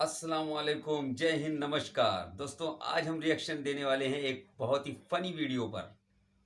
अस्सलाम वालेकुम, जय हिंद, नमस्कार दोस्तों। आज हम रिएक्शन देने वाले हैं एक बहुत ही फनी वीडियो पर।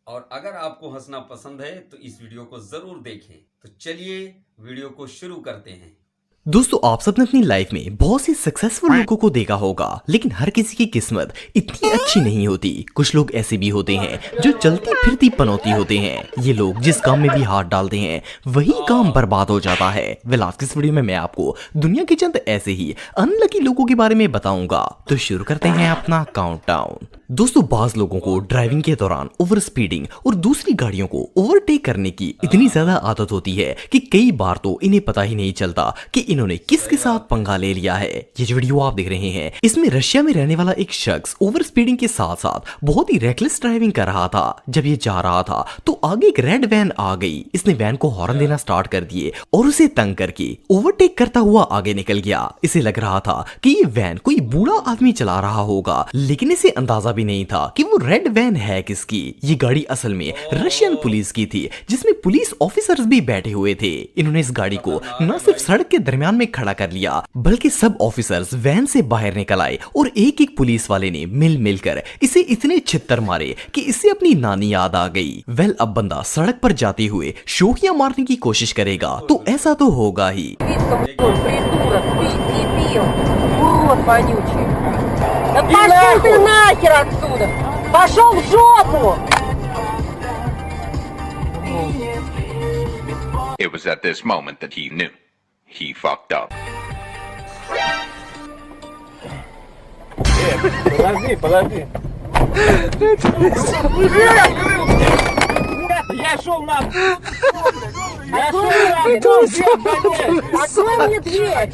और अगर आपको हंसना पसंद है तो इस वीडियो को जरूर देखें। तो चलिए वीडियो को शुरू करते हैं। दोस्तों, आप सबने अपनी लाइफ में बहुत से सक्सेसफुल लोगों को देखा होगा, लेकिन हर किसी की किस्मत इतनी अच्छी नहीं होती। कुछ लोग ऐसे भी होते हैं जो चलती फिरती पनौती होते हैं। ये लोग जिस काम में भी हाथ डालते हैं वही काम बर्बाद हो जाता है। आज की इस वीडियो में मैं आपको दुनिया के चंद ऐसे ही अनलकी लोगों के बारे में बताऊंगा। तो शुरू करते हैं अपना काउंटडाउन। दोस्तों, बाज लोगों को ड्राइविंग के दौरान ओवर स्पीडिंग और दूसरी गाड़ियों को ओवरटेक करने की इतनी ज्यादा आदत होती है कि कई बार तो इन्हें पता ही नहीं चलता कि इन्होंने किसके साथ पंगा ले लिया है। ये जो वीडियो आप देख रहे हैं, इसमें रशिया में रहने वाला एक शख्स ओवर स्पीडिंग के साथ साथ बहुत ही रेकलेस ड्राइविंग कर रहा था। जब ये जा रहा था तो आगे एक रेड वैन आ गई। इसने वैन को हॉर्न देना स्टार्ट कर दिए और उसे तंग करके ओवरटेक करता हुआ आगे निकल गया। इसे लग रहा था कि ये वैन कोई बूढ़ा आदमी चला रहा होगा, लेकिन इसे अंदाजा भी नहीं था कि वो रेड वैन है किसकी। ये गाड़ी असल में रशियन पुलिस की थी, जिसमें पुलिस ऑफिसर्स भी बैठे हुए थे। इन्होंने इस गाड़ी को न सिर्फ सड़क के दरमियान में खड़ा कर लिया, बल्कि सब ऑफिसर्स वैन से बाहर निकल आए और एक एक पुलिस वाले ने मिलकर इसे इतने छित्तर मारे कि इसे अपनी नानी याद आ गई। अब बंदा सड़क पर जाते हुए शोखियां मारने की कोशिश करेगा तो ऐसा तो होगा ही। Да пошел ты нахер отсюда! Пошел в жопу! It was at this moment that he knew. He fucked up. Подожди. Я шел на... Открой мне дверь!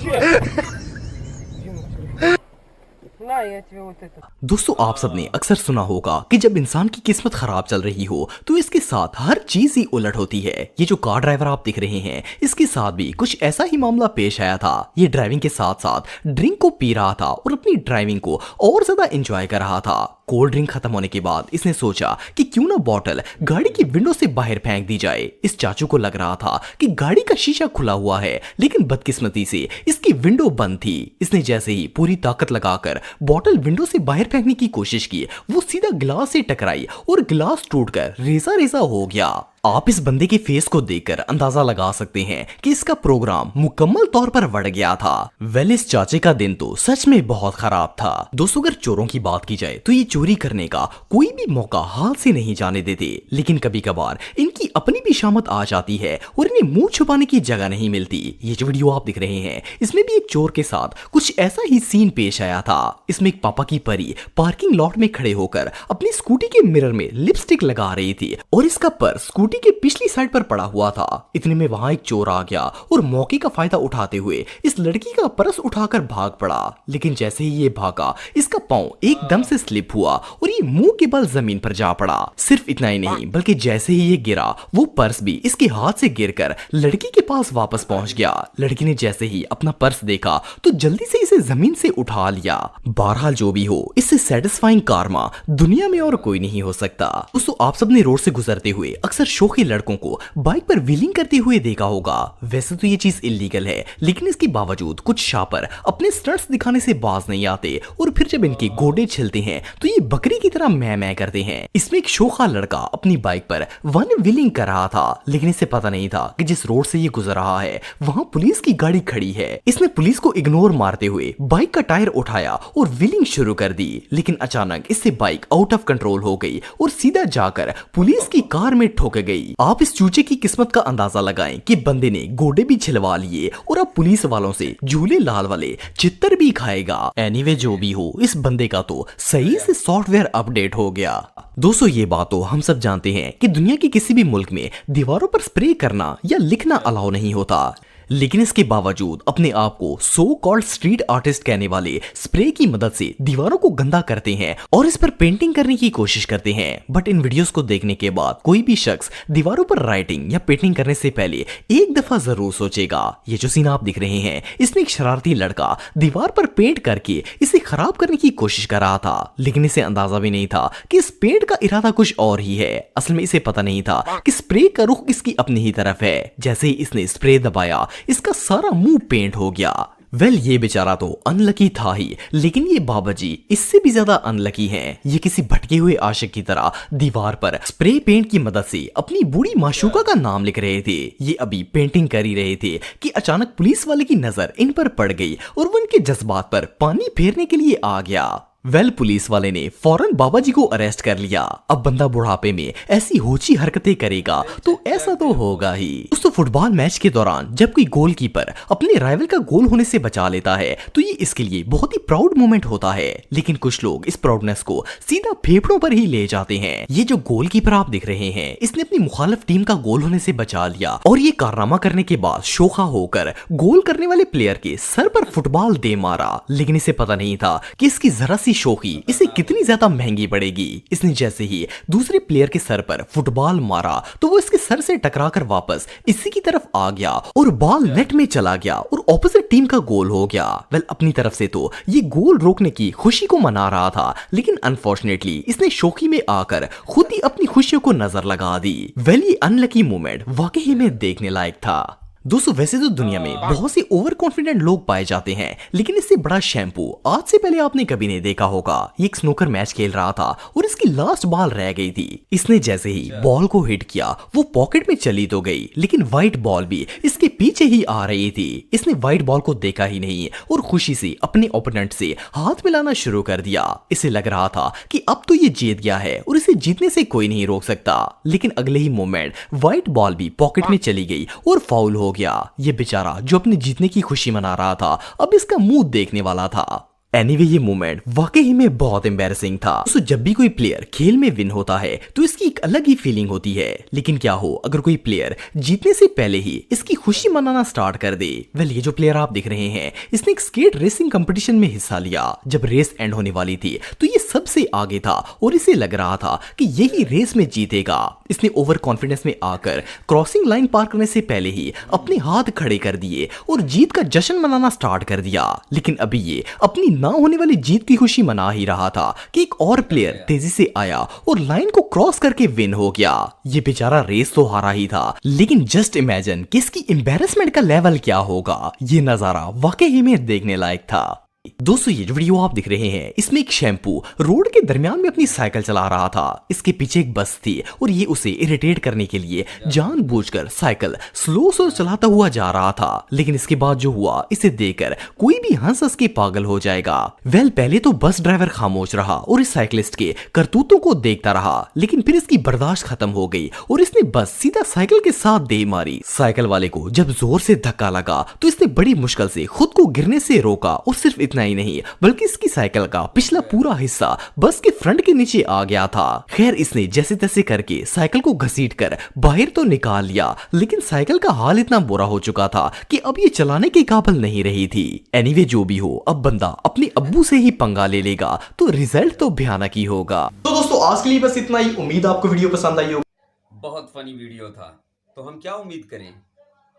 На, я тебе вот это. दोस्तों, आप सबने अक्सर सुना होगा कि जब इंसान की किस्मत खराब चल रही हो तो इसके साथ हर चीज ही उलट होती है। ये जो कार ड्राइवर आप दिख रहे हैं, इसके साथ भी कुछ ऐसा ही मामला पेश आया था। ये ड्राइविंग के साथ साथ ड्रिंक को पी रहा था और अपनी ड्राइविंग को और ज्यादा एंजॉय कर रहा था। कोल्ड ड्रिंक खत्म होने के बाद इसने सोचा कि क्यों ना बॉटल गाड़ी की विंडो से बाहर फेंक दी जाए। इस चाचू को लग रहा था कि गाड़ी का शीशा खुला हुआ है, लेकिन बदकिस्मती से इसकी विंडो बंद थी। इसने जैसे ही पूरी ताकत लगाकर बॉटल विंडो से बाहर फेंकने की कोशिश की, वो सीधा गिलास से टकराई और गिलास टूटकर रेजा रेजा हो गया। आप इस बंदे के फेस को देखकर अंदाजा लगा सकते हैं कि इसका प्रोग्राम मुकम्मल तौर पर बढ़ गया था। इस चाचे का दिन तो सच में बहुत खराब था। दोस्तों, अगर चोरों की बात की जाए तो ये चोरी करने का कोई भी मौका हाथ से नहीं जाने देते, लेकिन कभी कभार इनकी अपनी भी शामत आ जाती है और इन्हें मुंह छुपाने की जगह नहीं मिलती। ये जो वीडियो आप दिख रहे हैं, इसमें भी एक चोर के साथ कुछ ऐसा ही सीन पेश आया था। इसमें एक पापा की परी पार्किंग लॉट में खड़े होकर अपनी स्कूटी के मिरर में लिपस्टिक लगा रही थी और इसका पर्स स्कूटी के पिछली साइड पर पड़ा हुआ था। इतने में वहां एक चोर आ गया और मौके का फायदा उठाते हुए इस लड़की का पर्स उठाकर भाग पड़ा। लेकिन जैसे ही ये भागा, इसका पांव एकदम से स्लिप हुआ और ये मुंह के बल जमीन पर जा पड़ा। सिर्फ इतना ही नहीं, बल्कि जैसे ही ये गिरा, वो पर्स भी इसके हाथ से गिरकर लड़की के पास वापस पहुंच गया। लड़की ने जैसे ही अपना पर्स देखा तो जल्दी से इसे जमीन से उठा लिया। बहरहाल जो भी हो, इससे सेटिस्फाइंग कार्मा दुनिया में और कोई नहीं हो सकता। दोस्तों, आप सबने रोड से गुजरते हुए अक्सर शौकी लड़कों को बाइक पर व्हीलिंग करते हुए देखा होगा। वैसे तो ये चीज इलीगल है, लेकिन इसके बावजूद कुछ शापर अपने स्टंट्स दिखाने से बाज नहीं आते और फिर जब इनके गोडे छिलते हैं तो ये बकरी की तरह मैं करते हैं। इसमें एक शोखा लड़का अपनी बाइक पर वन व्हीलिंग कर रहा था, लेकिन इसे पता नहीं था कि जिस रोड से ये गुजर रहा है वहां पुलिस की गाड़ी खड़ी है। इसने पुलिस को इग्नोर मारते हुए बाइक का टायर उठाया और व्हीलिंग शुरू कर दी, लेकिन अचानक इससे बाइक आउट ऑफ कंट्रोल हो गई और सीधा जाकर पुलिस की कार में ठुक गई। आप इस चूचे की किस्मत का अंदाजा लगाएं कि बंदे ने गोडे भी छिलवा लिए और अब पुलिस वालों से झूले लाल वाले चित्तर भी खाएगा। एनीवे, जो भी हो, इस बंदे का तो सही से सॉफ्टवेयर अपडेट हो गया। दोस्तों, ये बात तो हम सब जानते हैं कि दुनिया के किसी भी मुल्क में दीवारों पर स्प्रे करना या लिखना अलाउ नहीं होता, लेकिन इसके बावजूद अपने आप को सो कॉल्ड स्ट्रीट आर्टिस्ट कहने वाले स्प्रे की मदद से दीवारों को गंदा करते हैं और इस पर पेंटिंग करने की कोशिश करते हैं। बट इन वीडियोस को देखने के बाद कोई भी शख्स दीवारों पर राइटिंग या पेंटिंग करने से पहले एक दफा जरूर सोचेगा। ये जो सीन आप दिख रहे हैं, इसमें एक शरारती लड़का दीवार पर पेंट करके इसे खराब करने की कोशिश कर रहा था, लेकिन इसे अंदाजा भी नहीं था कि इस पेंट का इरादा कुछ और ही है। असल में इसे पता नहीं था कि स्प्रे का रुख इसकी अपनी ही तरफ है। जैसे ही इसने स्प्रे दबाया, इसका सारा मुंह पेंट हो गया। वेल ये बेचारा तो अनलकी था ही, लेकिन ये बाबा जी इससे भी ज्यादा अनलकी हैं। ये किसी भटके हुए आशिक की तरह दीवार पर स्प्रे पेंट की मदद से अपनी बूढ़ी माशूका का नाम लिख रहे थे। ये अभी पेंटिंग कर ही रहे थे कि अचानक पुलिस वाले की नजर इन पर पड़ गई और वो इनके जज्बात पर पानी फेरने के लिए आ गया। वेल पुलिस वाले ने फौरन बाबा जी को अरेस्ट कर लिया। अब बंदा बुढ़ापे में ऐसी होची हरकतें करेगा तो ऐसा तो होगा ही। दोस्तों फुटबॉल मैच के दौरान जब कोई गोलकीपर अपने राइवल का गोल होने से बचा लेता है तो ये इसके लिए बहुत ही प्राउड मोमेंट होता है, लेकिन कुछ लोग इस प्राउडनेस को सीधा फेफड़ों पर ही ले जाते हैं। ये जो गोलकीपर आप दिख रहे हैं, इसने अपनी मुखालिफ टीम का गोल होने से बचा लिया और ये कारनामा करने के बाद शोखा होकर गोल करने वाले प्लेयर के सर पर फुटबॉल दे मारा। लेकिन इसे पता नहीं था कि इसकी जरा सी शोखी इसे कितनी ज्यादा महंगी पड़ेगी। इसने जैसे ही दूसरे प्लेयर के सर पर फुटबॉल मारा तो वो इसके सर से टकराकर वापस इसी की तरफ आ गया और बॉल नेट में चला गया और ऑपोजिट टीम का गोल हो गया। वेल अपनी तरफ से तो ये गोल रोकने की खुशी को मना रहा था, लेकिन अनफॉर्चुनेटली इसने शोखी में आकर खुद ही अपनी खुशियों को नजर लगा दी। वेल ये अनलकी मोमेंट वाकई में देखने लायक था। दोस्तों वैसे तो दुनिया में बहुत से ओवर कॉन्फिडेंट लोग पाए जाते हैं, लेकिन इससे बड़ा शैम्पू आज से पहले आपने कभी नहीं देखा होगा। ये एक स्नूकर मैच खेल रहा था और इसकी लास्ट बॉल रह गई थी। इसने जैसे ही बॉल को हिट किया वो पॉकेट में चली तो गई, लेकिन व्हाइट बॉल भी इसके पीछे ही आ रही थी। इसने व्हाइट बॉल को देखा ही नहीं और खुशी से अपने ओपोनेंट से हाथ मिलाना शुरू कर दिया। इसे लग रहा था कि अब तो ये जीत गया है और इसे जीतने से कोई नहीं रोक सकता, लेकिन अगले ही मोमेंट व्हाइट बॉल भी पॉकेट में चली गई और फाउल हो गया। ये बेचारा जो अपने जीतने की खुशी मना रहा था अब इसका मुंह देखने वाला था। एनीवे ये मोमेंट वाकई में बहुत एम्बैरेसिंग था। तो जब भी कोई प्लेयर खेल में विन होता है तो इसकी एक अलग ही फीलिंग होती है, लेकिन क्या हो अगर कोई प्लेयर जीतने से पहले ही इसकी खुशी मनाना स्टार्ट कर दे। वेल ये जो प्लेयर आप दिख रहे हैं इसने एक स्केट रेसिंग कंपटीशन में हिस्सा लिया। जब रेस एंड होने वाली थी तो ये सबसे आगे था और इसे लग रहा था कि यही रेस में जीतेगा। इसने ओवर कॉन्फिडेंस में आकर क्रॉसिंग लाइन पार करने से पहले ही अपने हाथ खड़े कर दिए और जीत का जश्न मनाना स्टार्ट कर दिया। लेकिन अभी ये अपनी ना होने वाली जीत की खुशी मना ही रहा था कि एक और प्लेयर तेजी से आया और लाइन को क्रॉस करके विन हो गया। ये बेचारा रेस तो हारा ही था, लेकिन जस्ट इमेजिन कि इसकी एम्बैरेसमेंट का लेवल क्या होगा। ये नजारा वाकई में देखने लायक था। दोस्तों ये जो वीडियो आप दिख रहे हैं इसमें एक शैम्पू रोड के दरमियान में अपनी साइकिल चला रहा था। इसके पीछे एक बस थी और ये उसे इरिटेट करने के लिए जानबूझकर साइकिल स्लो चलाता हुआ जा रहा था, लेकिन इसके बाद जो हुआ इसे देखकर कोई भी हंस के पागल हो जाएगा। वेल पहले तो बस ड्राइवर खामोश रहा और इस साइकिलिस्ट के करतूतों को देखता रहा, लेकिन फिर इसकी बर्दाश्त खत्म हो गई और इसने बस सीधा साइकिल के साथ दे मारी। साइकिल वाले को जब जोर से धक्का लगा तो इसने बड़ी मुश्किल से खुद को गिरने से रोका और सिर्फ इतना ही नहीं बल्कि इसकी साइकिल का पिछला पूरा हिस्सा बस के फ्रंट के नीचे आ गया था। खैर इसने जैसे तैसे करके साइकिल को घसीटकर बाहर तो निकाल लिया, लेकिन साइकिल का हाल इतना बुरा हो चुका था कि अब ये चलाने के काबिल नहीं रही थी। एनीवे जो भी हो अब बंदा अपने अब्बू से ही पंगा ले लेगा तो रिजल्ट तो भयानक ही होगा। तो दोस्तों आज के लिए बस इतना ही। उम्मीद आपको वीडियो पसंद आई होगी। बहुत फनी वीडियो था, तो हम क्या उम्मीद करें,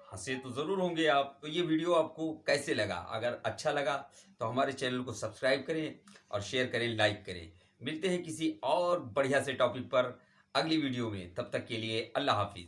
हंसे तो जरूर होंगे आप। तो ये वीडियो आपको कैसे लगा? अगर अच्छा लगा तो हमारे चैनल को सब्सक्राइब करें और शेयर करें, लाइक करें। मिलते हैं किसी और बढ़िया से टॉपिक पर अगली वीडियो में, तब तक के लिए अल्लाह हाफिज।